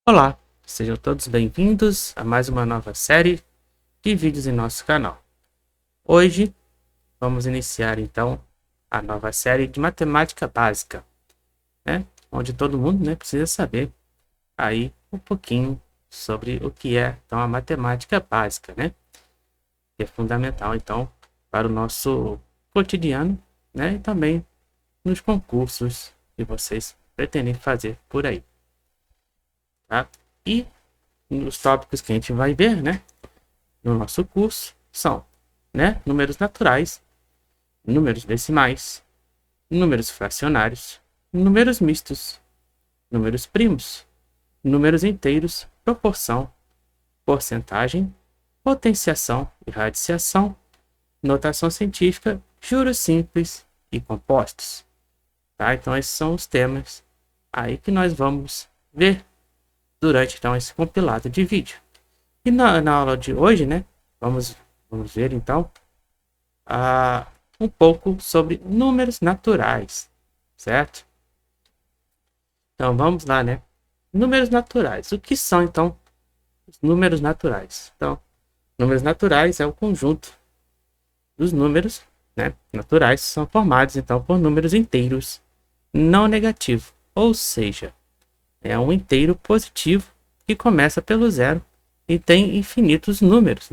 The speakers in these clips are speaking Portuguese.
Olá, sejam todos bem-vindos a mais uma nova série de vídeos em nosso canal. Hoje vamos iniciar então a nova série de matemática básica, né? Onde todo mundo, precisa saber aí um pouquinho sobre o que é então a matemática básica, né? Que é fundamental então para o nosso cotidiano, né? E também nos concursos que vocês pretendem fazer por aí, tá? E os tópicos que a gente vai ver, né, no nosso curso são, números naturais, números decimais, números fracionários, números mistos, números primos, números inteiros, proporção, porcentagem, potenciação e radiciação, notação científica, juros simples e compostos. Tá? Então esses são os temas aí que nós vamos ver durante então esse compilado de vídeo. E na aula de hoje, vamos ver então um pouco sobre números naturais, certo? Então vamos lá, Números naturais. O que são então os números naturais? Então, números naturais é o conjunto dos números, naturais, que são formados então por números inteiros não negativos, ou seja, é um inteiro positivo que começa pelo zero e tem infinitos números,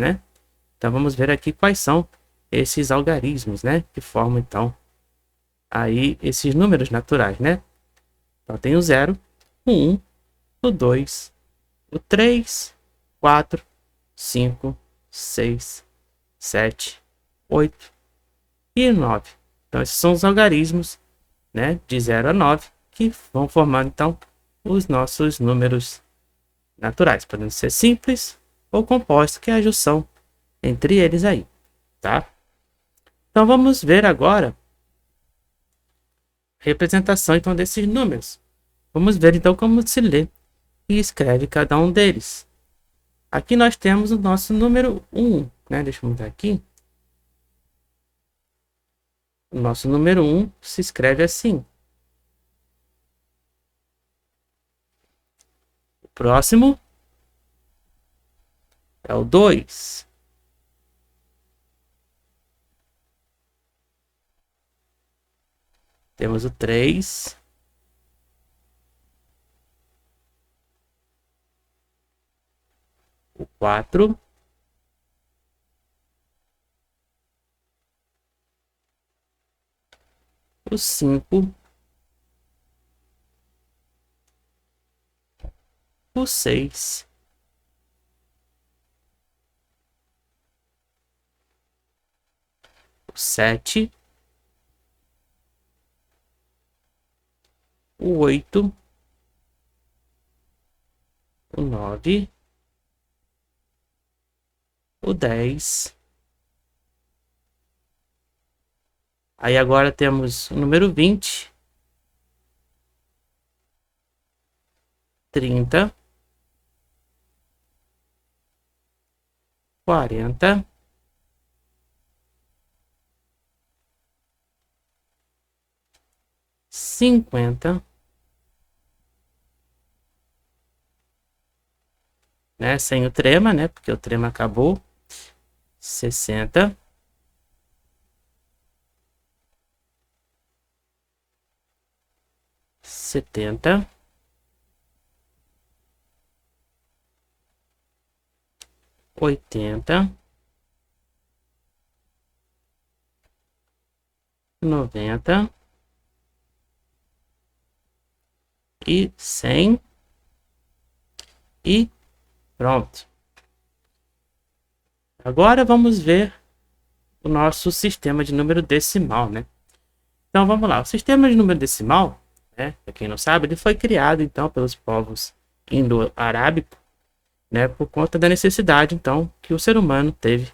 Então vamos ver aqui quais são esses algarismos, que formam então aí esses números naturais, Então tem o 0, o 1, o 2, o 3, 4, 5, 6, 7, 8 e 9. Então esses são os algarismos, de 0 a 9 que vão formando então os nossos números naturais, podendo ser simples ou compostos, que é a junção entre eles aí, tá? Então vamos ver agora a representação então desses números. Vamos ver então como se lê e escreve cada um deles. Aqui nós temos o nosso número 1, Deixa eu mudar aqui. O nosso número 1 se escreve assim. O próximo é o 2. Temos o 3. O 4. O 5. O 6. O 7. O 8. O 9. O 10. Aí agora temos o número 20, 30, 40, 50, sem o trema, porque o trema acabou, 60, 70, 80, 90 e 100 e pronto. Agora vamos ver o nosso sistema de número decimal, Então vamos lá, o sistema de número decimal, para quem não sabe, ele foi criado então pelos povos indo-arábicos, por conta da necessidade então que o ser humano teve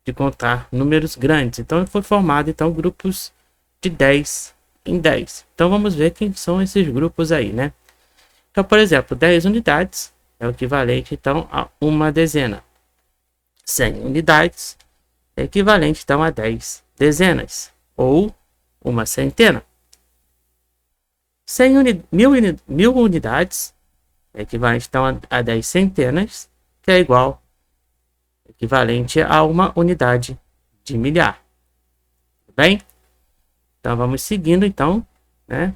de contar números grandes. Então foi formado então grupos de 10 em 10. Então vamos ver quem são esses grupos aí, Então, por exemplo, 10 unidades é o equivalente então a uma dezena. 100 unidades é equivalente então a 10 dezenas ou uma centena. 100 mil unidades é equivalente então a 10 centenas, que é igual, equivalente a uma unidade de milhar. Tudo bem? Então vamos seguindo então, né,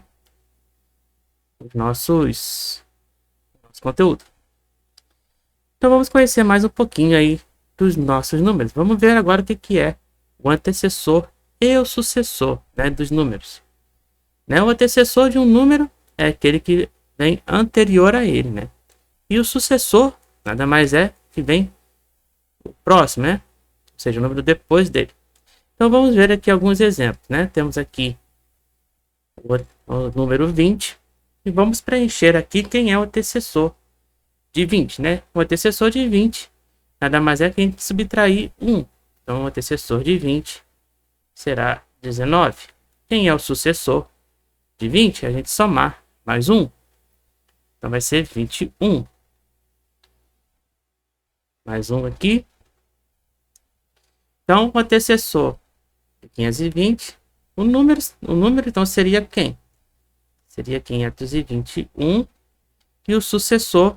os nosso conteúdo. Então vamos conhecer mais um pouquinho aí dos nossos números. Vamos ver agora o que é o antecessor e o sucessor, né, dos números. Né, o antecessor de um número é aquele que vem anterior a ele, né? E o sucessor nada mais é que vem o próximo, né? Ou seja, o número depois dele. Então vamos ver aqui alguns exemplos, né? Temos aqui o número 20 e vamos preencher aqui quem é o antecessor de 20, né? O antecessor de 20 nada mais é que a gente subtrair 1. Então o antecessor de 20 será 19. Quem é o sucessor de 20? A gente somar mais 1. Então vai ser 21. Mais um aqui. Então o antecessor de 520, o número então seria quem? Seria 521 e o sucessor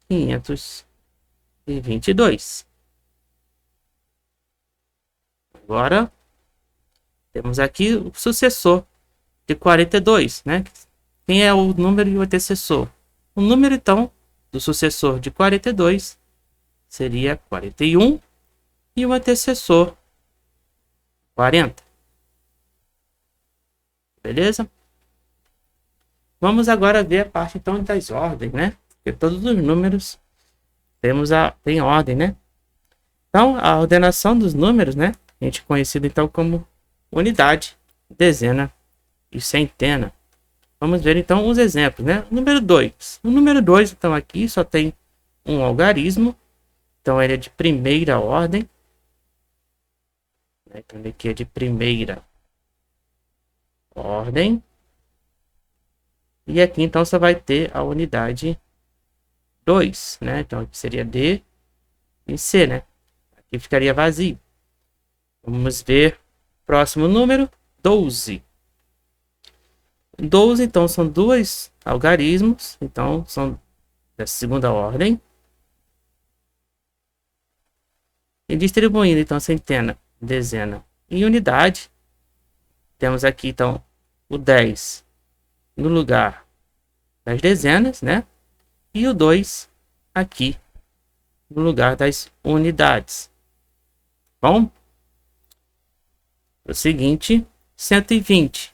522. Agora temos aqui o sucessor de 42, né? Quem é o número e o antecessor? O número então do sucessor de 42 seria 41 e o antecessor 40. Beleza? Vamos agora ver a parte então das ordens, né? Porque todos os números tem ordem, né? Então, a ordenação dos números, né? A gente conhecido então como unidade, dezena e centena. Vamos ver então os exemplos, né? Número 2. O número 2, então, aqui só tem um algarismo. Então, ele é de primeira ordem. Então, ele aqui é de primeira ordem. E aqui, então, só vai ter a unidade 2, né? Então, aqui seria D e C, né? Aqui ficaria vazio. Vamos ver o próximo número, 12. 12, então, são dois algarismos. Então, são da segunda ordem. E distribuindo, então, centena, dezena e unidade. Temos aqui, então, o 10 no lugar das dezenas, né? E o 2 aqui no lugar das unidades. Bom, o seguinte, 120.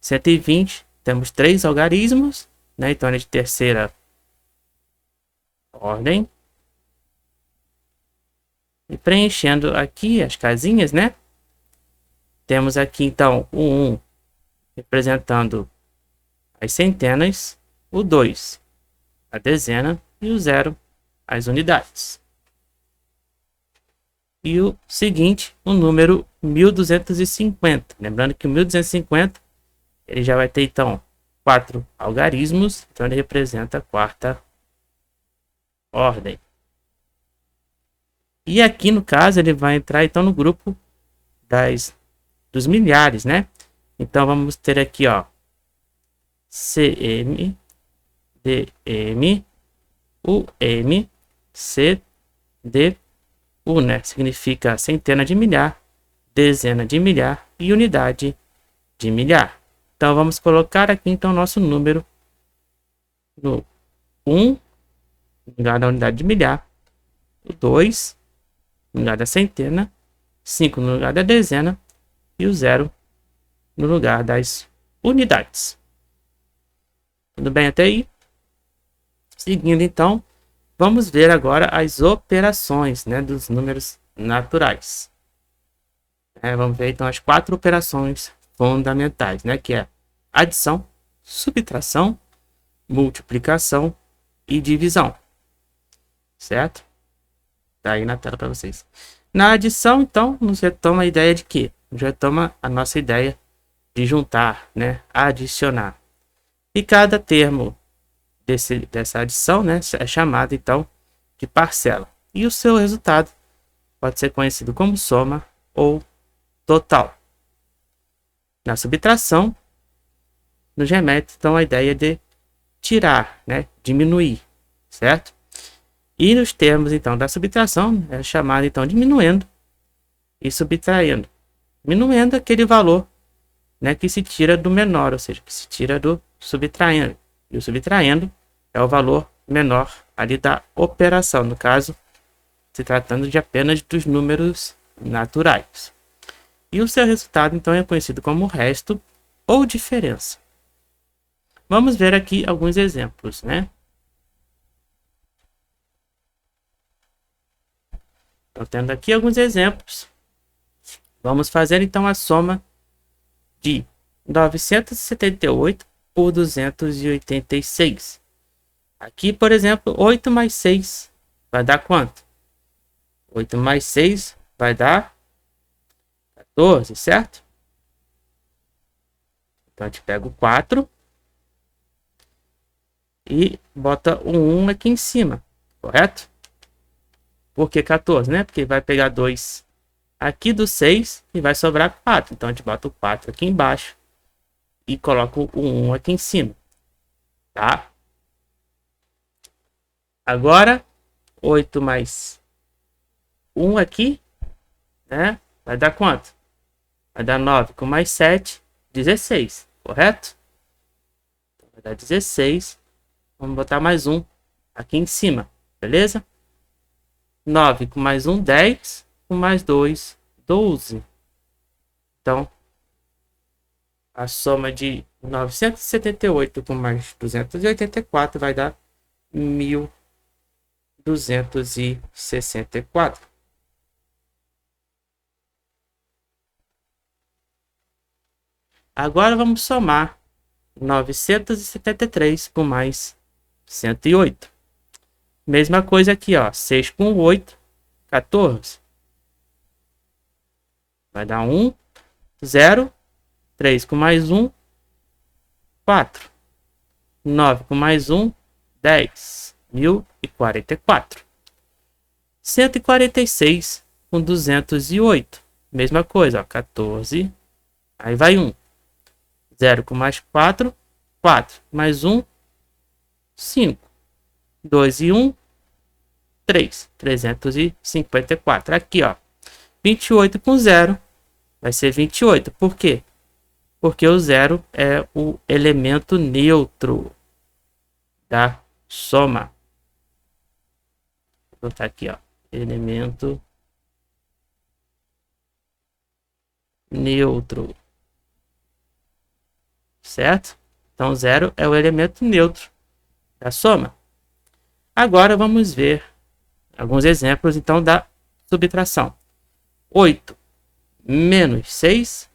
120, temos três algarismos, né? Então, é de terceira ordem. E preenchendo aqui as casinhas, né? Temos aqui, então, o 1 representando as centenas, o 2 a dezena e o 0 as unidades. E o seguinte, o número 1250. Lembrando que o 1250 ele já vai ter, então, 4 algarismos. Então, ele representa a quarta ordem. E aqui, no caso, ele vai entrar, então, no grupo dos milhares, né? Então, vamos ter aqui, ó, CM, DM, UM, CDU, né? Significa centena de milhar, dezena de milhar e unidade de milhar. Então, vamos colocar aqui, então, nosso número no 1, no lugar da unidade de milhar, o 2, no lugar da centena, 5 no lugar da dezena e o 0 no lugar das unidades. Tudo bem até aí? Seguindo, então, vamos ver agora as operações, né, dos números naturais. Vamos ver, então, as 4 operações fundamentais, né, que é adição, subtração, multiplicação e divisão. Certo? Tá aí na tela para vocês. Na adição, então, nos retoma a ideia de quê? Nos retoma a nossa ideia de juntar, né, adicionar. E cada termo dessa adição, né, é chamado, então, de parcela. E o seu resultado pode ser conhecido como soma ou total. Na subtração, nos remete, então, a ideia de tirar, né? Diminuir, certo? E nos termos, então, da subtração, é chamado, então, diminuendo e subtraindo. Diminuendo aquele valor, né, que se tira do menor, ou seja, que se tira do subtraindo. E o subtraindo é o valor menor ali da operação, no caso, se tratando de apenas dos números naturais. E o seu resultado, então, é conhecido como resto ou diferença. Vamos ver aqui alguns exemplos, né? Estou tendo aqui alguns exemplos. Vamos fazer, então, a soma de 978 por 286. Aqui, por exemplo, 8 mais 6 vai dar quanto? 8 mais 6 vai dar 14, certo? Então, a gente pega o 4 e bota o 1 aqui em cima, correto? Por que 14, né? Porque vai pegar 2 aqui do 6 e vai sobrar 4. Então, a gente bota o 4 aqui embaixo e coloca o 1 aqui em cima, tá? Agora, 8 mais 1 aqui, né? Vai dar quanto? Vai dar 9 com mais 7, 16, correto? Então, vai dar 16. Vamos botar mais 1 aqui em cima, beleza? 9 com mais 1, 10. Com mais 2, 12. Então, a soma de 978 com mais 284 vai dar 1264. Agora vamos somar 973 com mais 108. Mesma coisa aqui, ó. 6 com 8, 14. Vai dar 1, 0. 3 com mais 1, 4. 9 com mais 1, 10. 1044. 146 com 208. Mesma coisa, ó. 14. Aí vai 1. 0 com mais 4, 4. Mais 1, 5. 2 e 1, 3. 354. Aqui, ó. 28 com 0 vai ser 28. Por quê? Porque o 0 é o elemento neutro da soma. Vou botar aqui, ó. Elemento neutro. Certo? Então, 0 é o elemento neutro da soma. Agora, vamos ver alguns exemplos, então, da subtração. 8 menos 6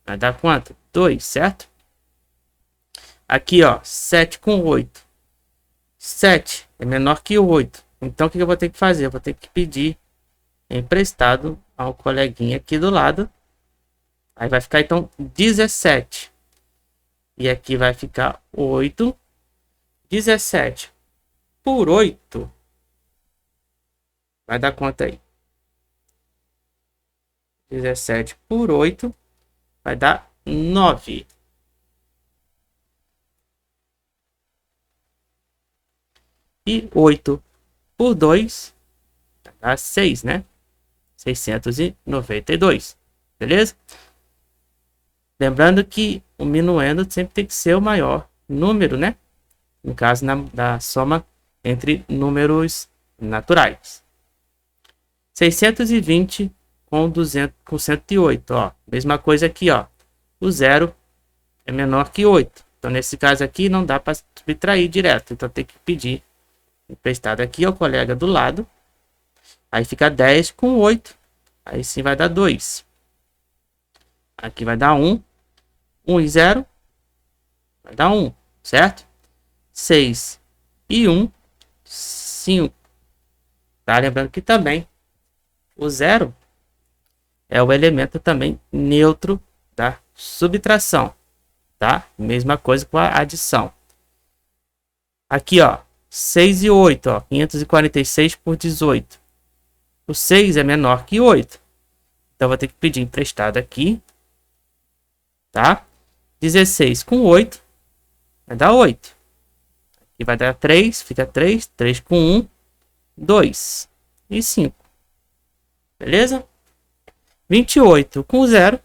vai dar quanto? 2, certo? Aqui, ó, 7 com 8. 7 é menor que 8. Então, o que eu vou ter que fazer? Eu vou ter que pedir emprestado ao coleguinha aqui do lado. Aí vai ficar, então, 17. E aqui vai ficar 8. 17 por 8 vai dar quanto aí? 17 por 8 vai dar 9. E 8 por 2 vai dar 6, né? 692. Beleza? Lembrando que o minuendo sempre tem que ser o maior número, né? No caso da soma entre números naturais. 620 com 108, ó. Mesma coisa aqui, ó. O 0 é menor que 8. Então, nesse caso aqui, não dá para subtrair direto. Então, tem que pedir emprestado aqui ao colega do lado. Aí fica 10 com 8. Aí sim vai dar 2. Aqui vai dar 1. 1 e 0 vai dar 1, certo? 6 e 1, 5. Tá? Lembrando que também o 0 é o elemento também neutro da subtração, tá? Mesma coisa com a adição. Aqui, ó, 6 e 8, ó, 546 por 18. O 6 é menor que 8. Então, vou ter que pedir emprestado aqui, tá? 16 com 8 vai dar 8. E vai dar 3, fica 3, 3 com 1, 2 e 5. Beleza? 28 com 0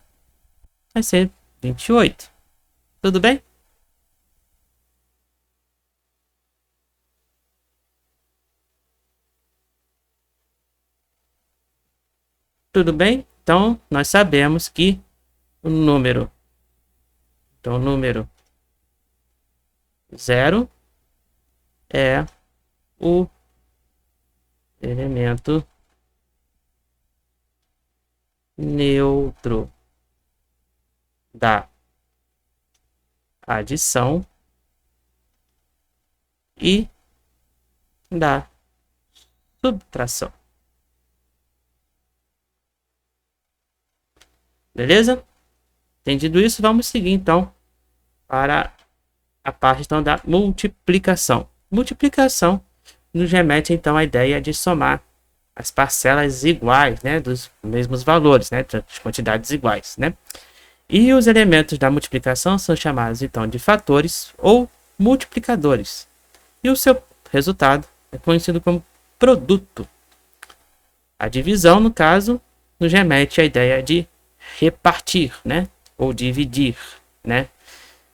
vai ser 28. Tudo bem? Tudo bem? Então, nós sabemos que o número 0 é o elemento neutro da adição e da subtração. Beleza? Entendido isso, vamos seguir então para a parte então da multiplicação. Multiplicação nos remete então à ideia de somar as parcelas iguais, né, dos mesmos valores, né, de quantidades iguais, né? E os elementos da multiplicação são chamados então de fatores ou multiplicadores. E o seu resultado é conhecido como produto. A divisão, no caso, nos remete à ideia de repartir, né, ou dividir, né,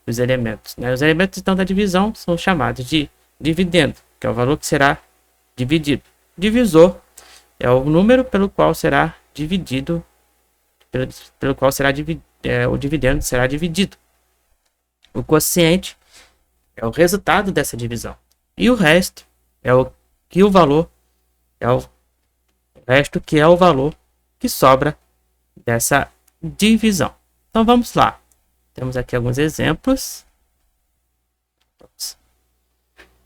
os elementos, né? Os elementos então da divisão são chamados de dividendo, que é o valor que será dividido. Divisor é o número pelo qual será dividido, pelo qual será o dividendo será dividido. O quociente é o resultado dessa divisão. E o resto é o valor é o resto que é o valor que sobra dessa divisão. Então vamos lá. Temos aqui alguns exemplos.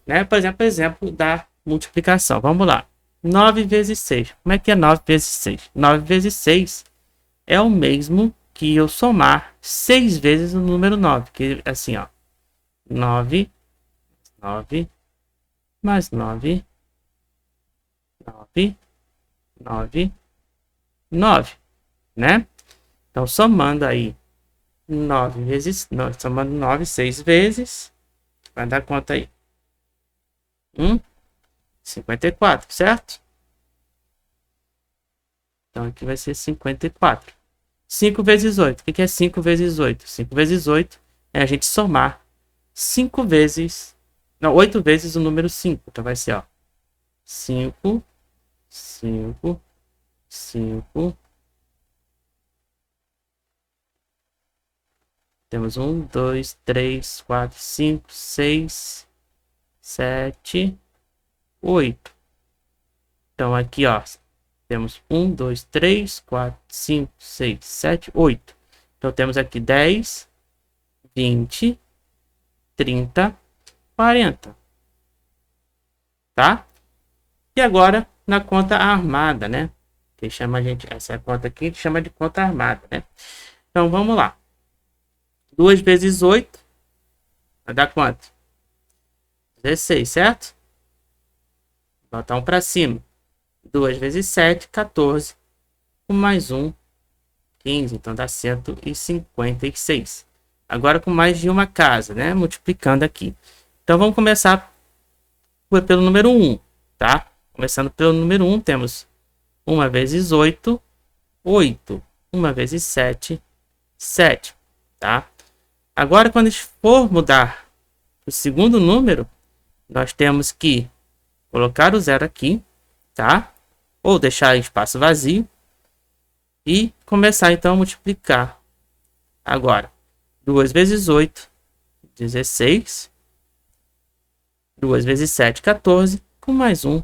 Né? Por exemplo, exemplo da multiplicação. Vamos lá. 9 vezes 6. Como é que é 9 vezes 6? 9 vezes 6 é o mesmo que eu somar 6 vezes o número 9. Que é assim, ó. 9, 9, mais 9, 9, 9, 9. Né? Então, somando aí 9 vezes... somando 9, 6 vezes. Vai dar quanto aí? 54, certo? Então aqui vai ser 54. 5 vezes 8. O que é 5 vezes 8? 5 vezes 8 é a gente somar 5 vezes... Não, 8 vezes o número 5. Então vai ser, ó. 5, 5, 5. Temos 1, 2, 3, 4, 5, 6, 7... 8. Então aqui, ó, temos 1, 2, 3, 4, 5, 6, 7, 8. Então temos aqui 10, 20, 30, 40. Tá? E agora na conta armada, né? Que chama a gente, essa conta aqui chama de conta armada, né? Então vamos lá. 2 vezes 8 vai dar quanto? 16, certo? Botar um para cima. 2 vezes 7, 14. Com mais 1, 15. Então dá 156. Agora com mais de uma casa, né? Multiplicando aqui. Então vamos começar pelo número 1, tá? Começando pelo número 1, temos 1 vezes 8, 8. 1 vezes 7, 7. Tá? Agora, quando a gente for mudar o segundo número, nós temos que colocar o 0 aqui, tá? Ou deixar espaço vazio. E começar então a multiplicar. Agora, 2 vezes 8, 16. 2 vezes 7, 14. Com mais 1,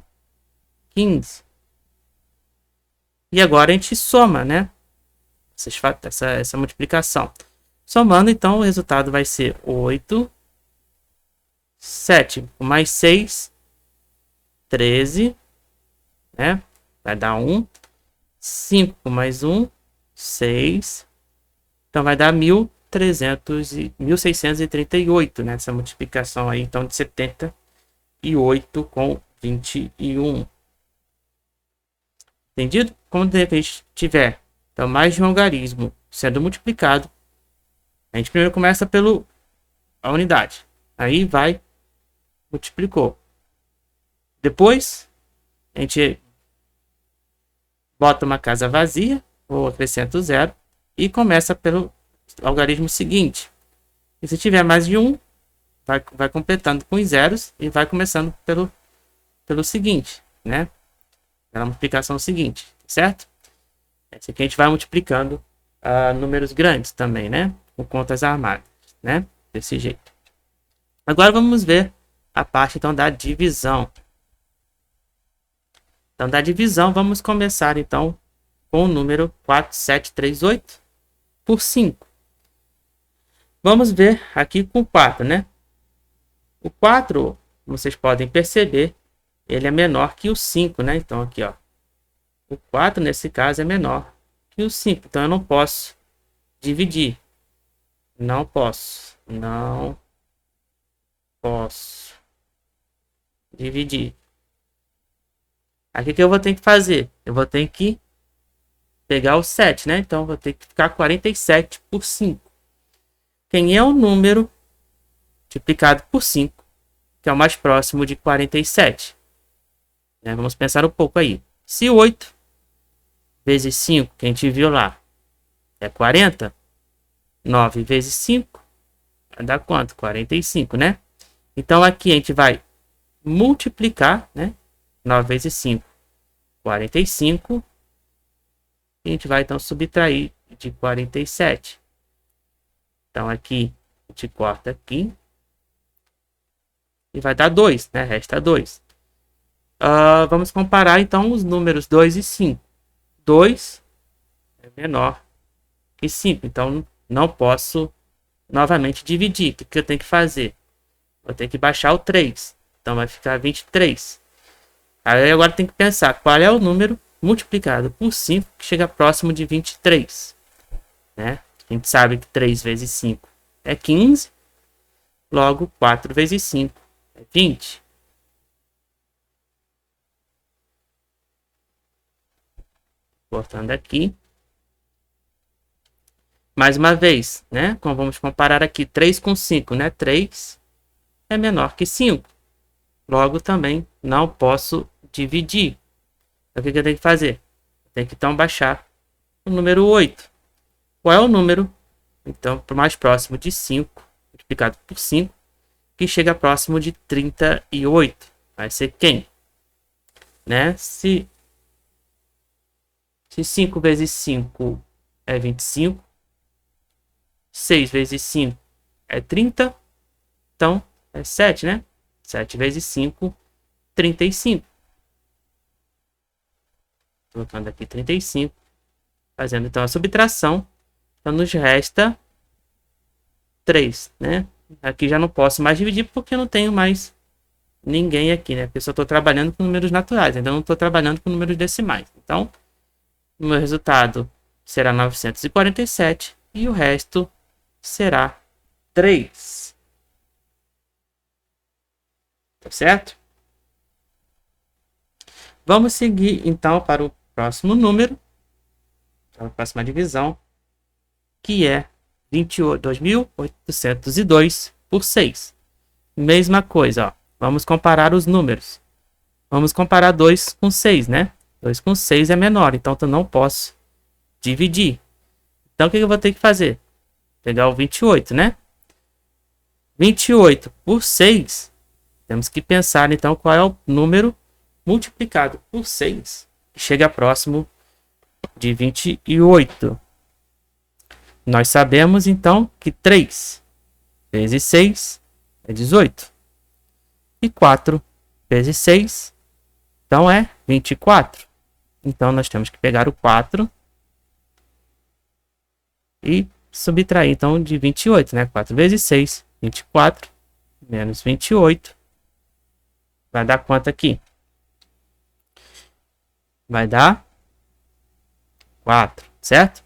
15. E agora a gente soma, né? Essa multiplicação. Somando, então, o resultado vai ser 8. 7 com mais 6. 13, né? Vai dar 1. 5 com mais 1, 6. Então vai dar 1638, né? Essa multiplicação aí, então, de 78 com 21. Entendido? Quando de repente tiver então, mais de um algarismo sendo multiplicado, a gente primeiro começa pela unidade. Aí vai multiplicou. Depois, a gente bota uma casa vazia, ou acrescenta o zero, e começa pelo algarismo seguinte. E se tiver mais de um, vai completando com os zeros e vai começando pelo seguinte, né? Pela multiplicação seguinte, certo? Esse aqui a gente vai multiplicando números grandes também, né? Com contas armadas, né? Desse jeito. Agora vamos ver a parte então da divisão. Então, da divisão, vamos começar então com o número 4738 por 5. Vamos ver aqui com o 4, né? O 4, como vocês podem perceber, ele é menor que o 5, né? Então, aqui, ó. O 4, nesse caso, é menor que o 5. Então, eu não posso dividir. Não posso. Não posso dividir. Aqui o que eu vou ter que fazer? Eu vou ter que pegar o 7, né? Então, eu vou ter que ficar 47 por 5. Quem é o número multiplicado por 5, que é o mais próximo de 47? Né? Vamos pensar um pouco aí. Se 8 vezes 5, que a gente viu lá, é 40, 9 vezes 5, vai dar quanto? 45, né? Então, aqui a gente vai multiplicar, né? 9 vezes 5, 45. E a gente vai, então, subtrair de 47. Então, aqui, a gente corta aqui. E vai dar 2, né? Resta 2. Vamos comparar, então, os números 2 e 5. 2 é menor que 5. Então, não posso novamente dividir. O que eu tenho que fazer? Vou ter que baixar o 3. Então, vai ficar 23. Aí, agora tem que pensar qual é o número multiplicado por 5 que chega próximo de 23. Né? A gente sabe que 3 vezes 5 é 15. Logo, 4 vezes 5 é 20. Cortando aqui. Mais uma vez, né? Como vamos comparar aqui 3 com 5, né? 3 é menor que 5. Logo, também não posso dividir. Então, o que eu tenho que fazer? Tenho que, então, baixar o número 8. Qual é o número, então, mais próximo de 5, multiplicado por 5, que chega próximo de 38? Vai ser quem? Né? Se 5 vezes 5 é 25, 6 vezes 5 é 30, então é 7, né? 7 vezes 5, 35. Colocando aqui 35. Fazendo então a subtração. Então nos resta 3, né? Aqui já não posso mais dividir porque eu não tenho mais ninguém aqui, né? Porque eu só estou trabalhando com números naturais. Ainda não estou trabalhando com números decimais. Então, o meu resultado será 947 e o resto será 3. Tá certo? Vamos seguir então para o próximo número, para a próxima divisão, que é 2.802 por 6. Mesma coisa, ó. Vamos comparar os números. Vamos comparar 2 com 6, né? 2 com 6 é menor, então eu não posso dividir. Então o que eu vou ter que fazer? Pegar o 28, né? 28 por 6. Temos que pensar então qual é o número multiplicado por 6 que chega próximo de 28. Nós sabemos então que 3 vezes 6 é 18. E 4 vezes 6, então é 24. Então nós temos que pegar o 4 e subtrair então de 28, né? 4 vezes 6, 24, menos 28. Vai dar quanto aqui? Vai dar 4, certo?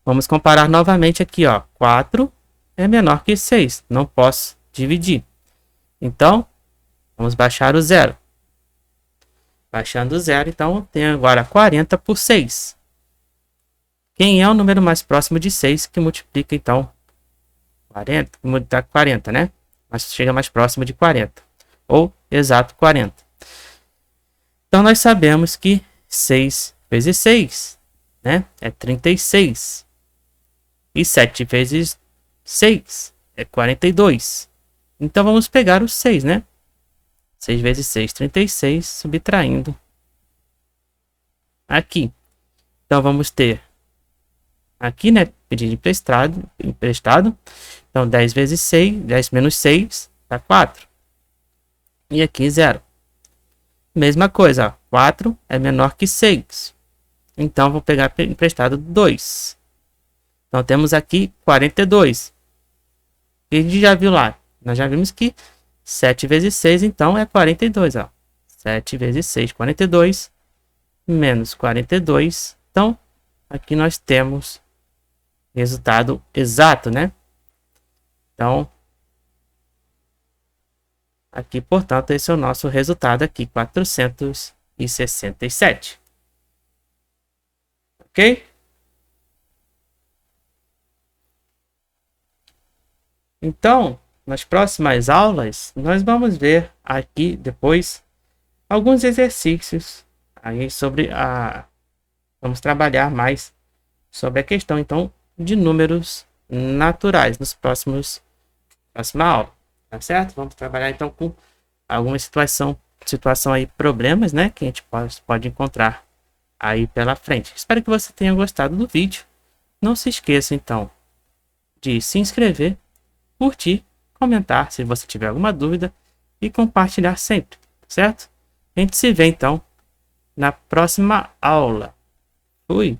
Vamos comparar novamente aqui, ó. 4 é menor que 6, não posso dividir. Então, vamos baixar o 0. Baixando o 0, então, eu tenho agora 40 por 6. Quem é o número mais próximo de 6 que multiplica, então, 40, que dá 40, né? mas chega mais próximo de 40, ou exato 40. Então, nós sabemos que 6 vezes 6, né, é 36. E 7 vezes 6 é 42. Então, vamos pegar o 6, né? 6 vezes 6, 36, subtraindo aqui. Então, vamos ter aqui, né, pedido emprestado. Então, 10 vezes 6, 10 menos 6, dá 4. E aqui, 0. Mesma coisa, ó, 4 é menor que 6. Então, vou pegar emprestado 2. Então, temos aqui 42. E a gente já viu lá. Nós já vimos que 7 vezes 6, então, é 42. Ó. 7 vezes 6, 42. Menos 42. Então, aqui nós temos resultado exato, né? Então, aqui, portanto, esse é o nosso resultado aqui, 467. Ok? Então, nas próximas aulas, nós vamos ver aqui depois alguns exercícios aí sobre a... Vamos trabalhar mais sobre a questão, então, de números naturais nos próxima aula, tá certo? Vamos trabalhar, então, com alguma situação aí, problemas, né, que a gente pode encontrar aí pela frente. Espero que você tenha gostado do vídeo. Não se esqueça, então, de se inscrever, curtir, comentar se você tiver alguma dúvida e compartilhar sempre, certo? A gente se vê, então, na próxima aula. Fui!